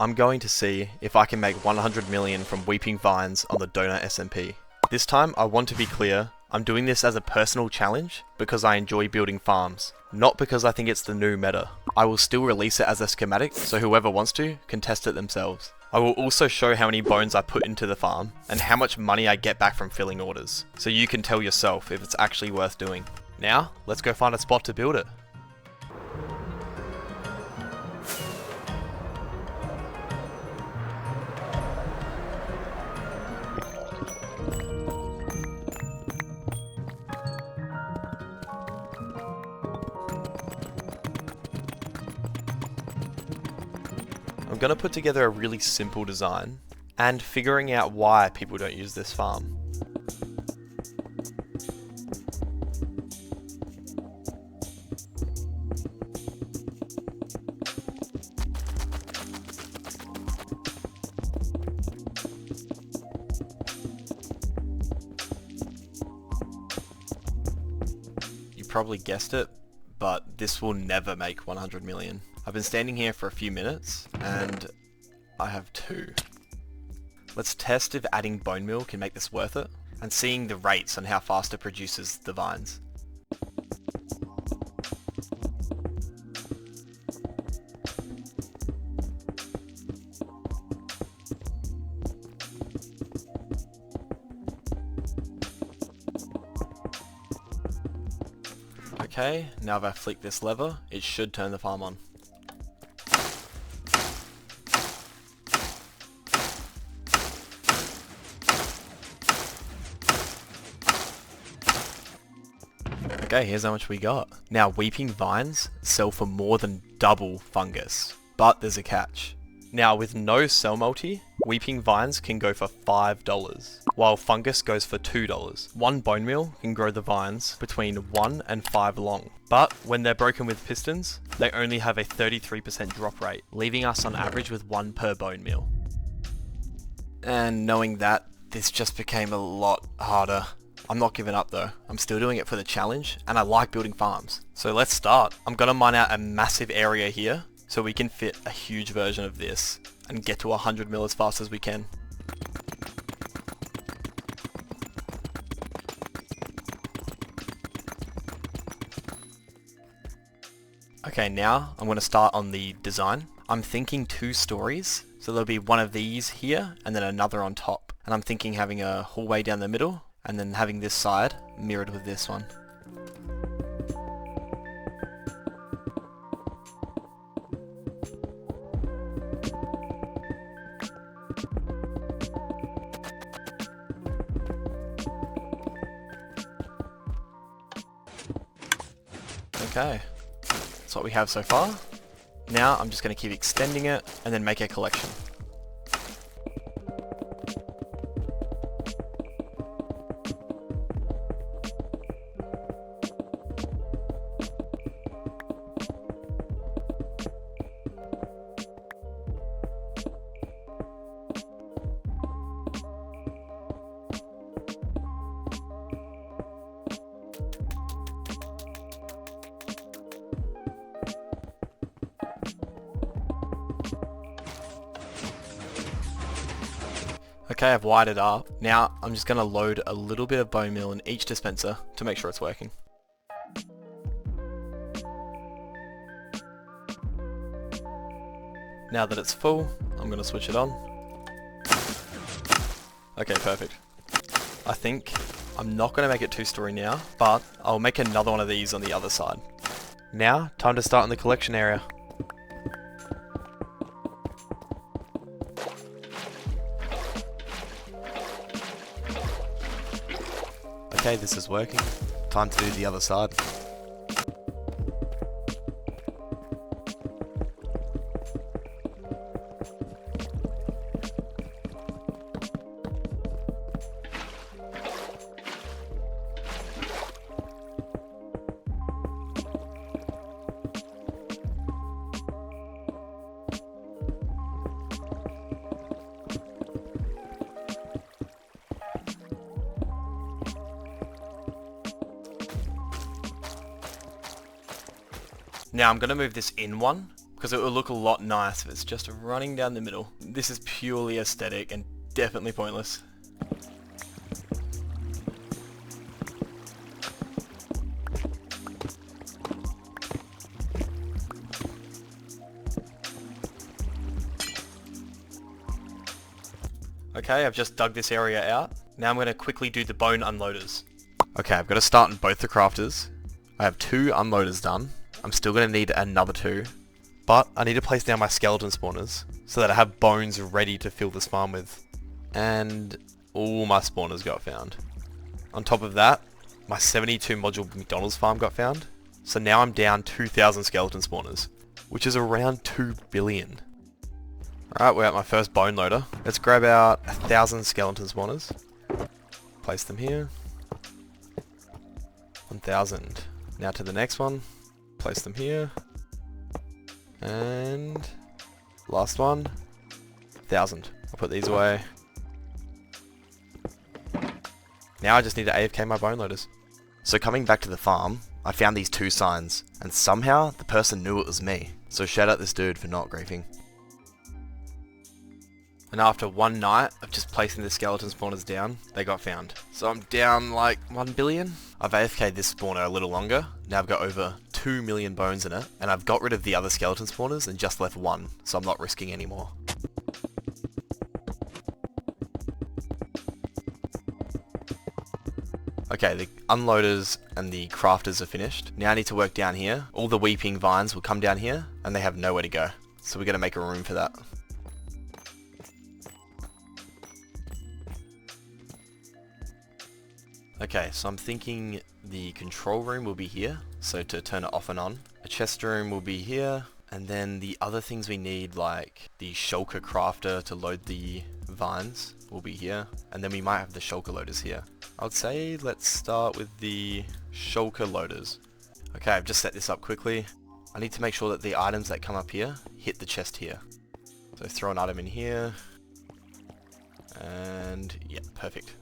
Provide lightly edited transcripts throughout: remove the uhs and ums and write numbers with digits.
I'm going to see if I can make 100 million from weeping vines on the donor SMP. This time I want to be clear, I'm doing this as a personal challenge because I enjoy building farms, not because I think it's the new meta. I will still release it as a schematic so whoever wants to can test it themselves. I will also show how many bones I put into the farm and how much money I get back from filling orders, so you can tell yourself if it's actually worth doing. Now, let's go find a spot to build it. I'm going to put together a really simple design and figuring out why people don't use this farm. You probably guessed it, but this will never make 100 million. I've been standing here for a few minutes, and I have 2. Let's test if adding bone meal can make this worth it, and seeing the rates on how fast it produces the vines. Okay, now if I flick this lever, it should turn the farm on. Okay, here's how much we got. Now, weeping vines sell for more than double fungus, but there's a catch. Now, with no cell multi, weeping vines can go for $5, while fungus goes for $2. One bone meal can grow the vines between 1 and 5 long, but when they're broken with pistons, they only have a 33% drop rate, leaving us on average with 1 per bone meal. And knowing that, this just became a lot harder. I'm not giving up though. I'm still doing it for the challenge, and I like building farms. So let's start. I'm gonna mine out a massive area here, so we can fit a huge version of this, and get to 100 mil as fast as we can. Okay, now I'm gonna start on the design. I'm thinking 2 stories, so there'll be one of these here, and then another on top. And I'm thinking having a hallway down the middle, and then having this side mirrored with this one. Okay, that's what we have so far. Now I'm just going to keep extending it and then make a collection. Okay, I've wired it up. Now I'm just going to load a little bit of bone meal in each dispenser to make sure it's working. Now that it's full, I'm going to switch it on. Okay, perfect. I think I'm not going to make it 2-story now, but I'll make another one of these on the other side. Now, time to start in the collection area. Okay, this is working. Time to do the other side. Now I'm going to move this in one because it will look a lot nice if it's just running down the middle. This is purely aesthetic and definitely pointless. Okay, I've just dug this area out. Now I'm going to quickly do the bone unloaders. Okay, I've got to start in both the crafters. I have 2 unloaders done. I'm still going to need another 2. But I need to place down my skeleton spawners so that I have bones ready to fill this farm with. And all my spawners got found. On top of that, my 72 module McDonald's farm got found. So now I'm down 2,000 skeleton spawners, which is around 2 billion. Alright, we're at my first bone loader. Let's grab out 1,000 skeleton spawners. Place them here. 1,000. Now to the next one. Place them here. And last one. 1,000. I'll put these away. Now I just need to AFK my bone loaders. So coming back to the farm, I found these 2 signs, and somehow the person knew it was me. So shout out this dude for not griefing. And after one night of just placing the skeleton spawners down, they got found. So I'm down like 1 billion. I've AFK'd this spawner a little longer. Now I've got over 2 million bones in it. And I've got rid of the other skeleton spawners and just left 1. So I'm not risking anymore. Okay, the unloaders and the crafters are finished. Now I need to work down here. All the weeping vines will come down here and they have nowhere to go. So we're going to make a room for that. Okay, so I'm thinking the control room will be here, so to turn it off and on. A chest room will be here, and then the other things we need, like the shulker crafter to load the vines, will be here, and then we might have the shulker loaders here. I would say let's start with the shulker loaders. Okay, I've just set this up quickly. I need to make sure that the items that come up here hit the chest here. So throw an item in here, and yeah, perfect.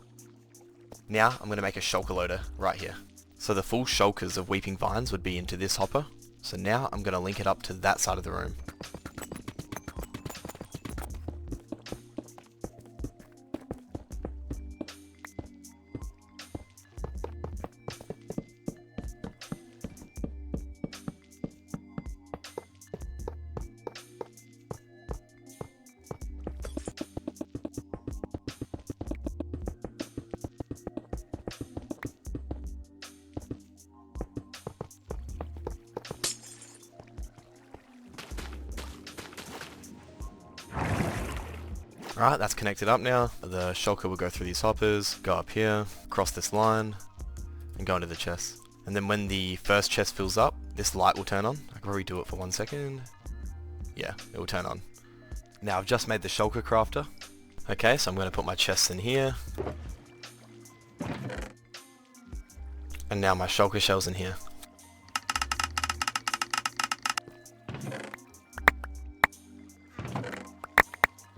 Now I'm going to make a shulker loader right here. So the full shulkers of weeping vines would be into this hopper. So now I'm going to link it up to that side of the room. Alright, that's connected up now. The shulker will go through these hoppers, go up here, cross this line, and go into the chest. And then when the first chest fills up, this light will turn on. I can redo it for 1 second. Yeah, it will turn on. Now I've just made the shulker crafter. Okay, so I'm going to put my chests in here. And now my shulker shells in here.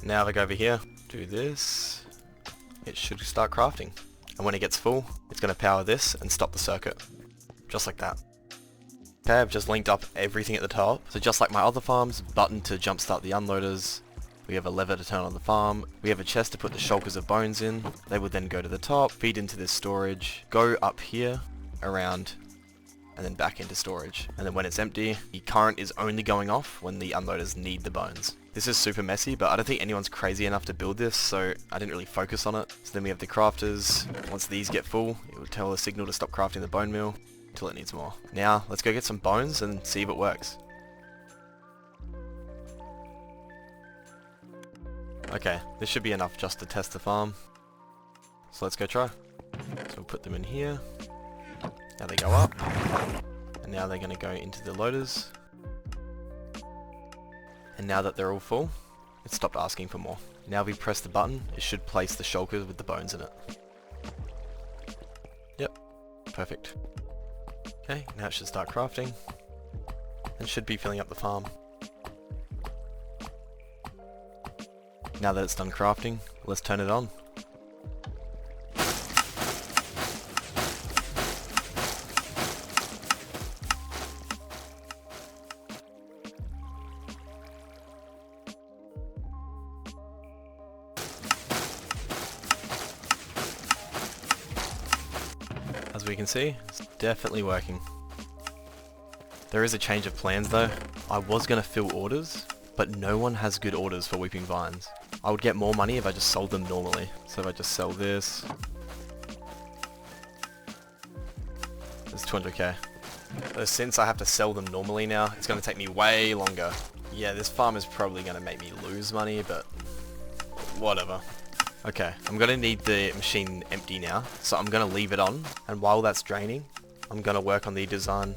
Now if I go over here, do this, it should start crafting. And when it gets full, it's going to power this and stop the circuit. Just like that. Okay, I've just linked up everything at the top. So just like my other farms, button to jumpstart the unloaders. We have a lever to turn on the farm. We have a chest to put the shulkers of bones in. They would then go to the top, feed into this storage, go up here, around, and then back into storage. And then when it's empty, the current is only going off when the unloaders need the bones. This is super messy, but I don't think anyone's crazy enough to build this, so I didn't really focus on it. So then we have the crafters. Once these get full, it will tell the signal to stop crafting the bone meal until it needs more. Now, let's go get some bones and see if it works. Okay, this should be enough just to test the farm. So let's go try. So we'll put them in here. Now they go up. And now they're going to go into the loaders. And now that they're all full, it stopped asking for more. Now if we press the button, it should place the shulkers with the bones in it. Yep, perfect. Okay, now it should start crafting. And should be filling up the farm. Now that it's done crafting, let's turn it on. we can see, it's definitely working. There is a change of plans though. I was going to fill orders, but no one has good orders for Weeping Vines. I would get more money if I just sold them normally. So if I just sell this, it's 200k. But since I have to sell them normally now, it's going to take me way longer. Yeah, this farm is probably going to make me lose money, but whatever. Okay, I'm going to need the machine empty now, so I'm going to leave it on, and while that's draining, I'm going to work on the design.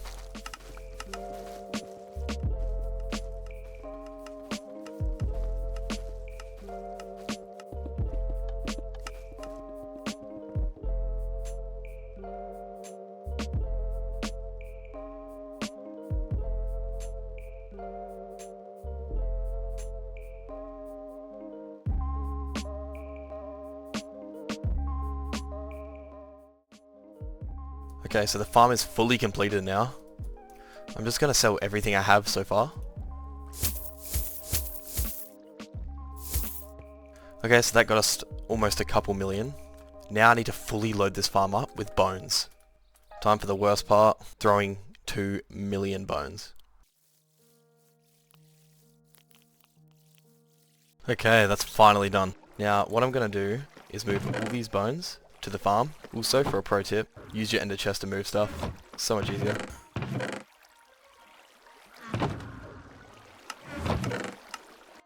Okay, so the farm is fully completed now. I'm just going to sell everything I have so far. Okay, so that got us almost a couple million. Now I need to fully load this farm up with bones. Time for the worst part, throwing 2 million bones. Okay, that's finally done. Now, what I'm going to do is move all these bones to the farm. Also, for a pro tip, use your ender chest to move stuff. So much easier.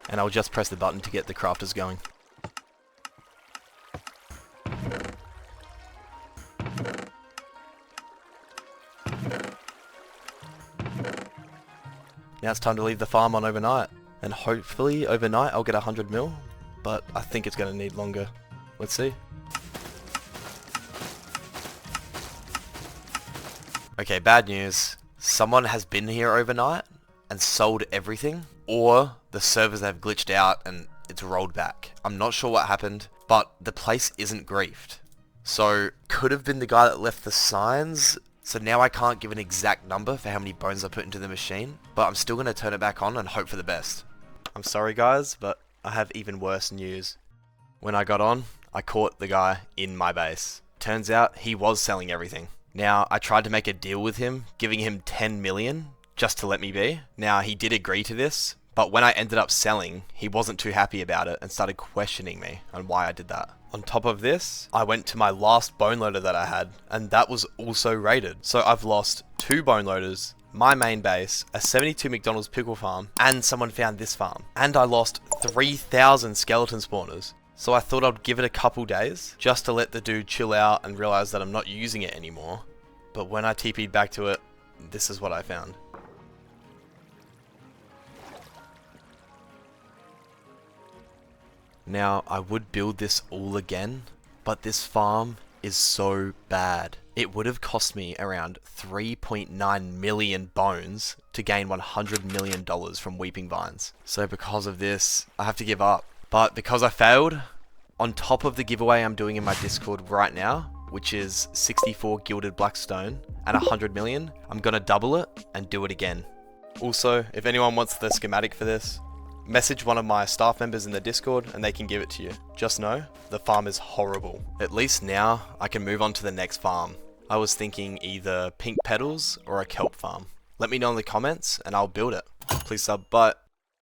And I'll just press the button to get the crafters going. Now it's time to leave the farm on overnight. And hopefully overnight I'll get 100 mil, but I think it's going to need longer. Let's see. Okay, bad news. Someone has been here overnight and sold everything, or the servers have glitched out and it's rolled back. I'm not sure what happened, but the place isn't griefed. So, could have been the guy that left the signs. So now I can't give an exact number for how many bones I put into the machine, but I'm still going to turn it back on and hope for the best. I'm sorry guys, but I have even worse news. When I got on, I caught the guy in my base. Turns out he was selling everything. Now, I tried to make a deal with him, giving him 10 million just to let me be. Now, he did agree to this, but when I ended up selling, he wasn't too happy about it and started questioning me on why I did that. On top of this, I went to my last bone loader that I had, and that was also raided. So I've lost 2 bone loaders, my main base, a 72 McDonald's pickle farm, and someone found this farm. And I lost 3,000 skeleton spawners. So I thought I'd give it a couple days, just to let the dude chill out and realize that I'm not using it anymore. But when I TP'd back to it, this is what I found. Now, I would build this all again, but this farm is so bad. It would have cost me around 3.9 million bones to gain $100 million from Weeping Vines. So because of this, I have to give up. But because I failed, on top of the giveaway I'm doing in my Discord right now, which is 64 gilded blackstone and 100 million, I'm gonna double it and do it again. Also, if anyone wants the schematic for this, message one of my staff members in the Discord and they can give it to you. Just know, the farm is horrible. At least now, I can move on to the next farm. I was thinking either pink petals or a kelp farm. Let me know in the comments and I'll build it. Please sub, bye.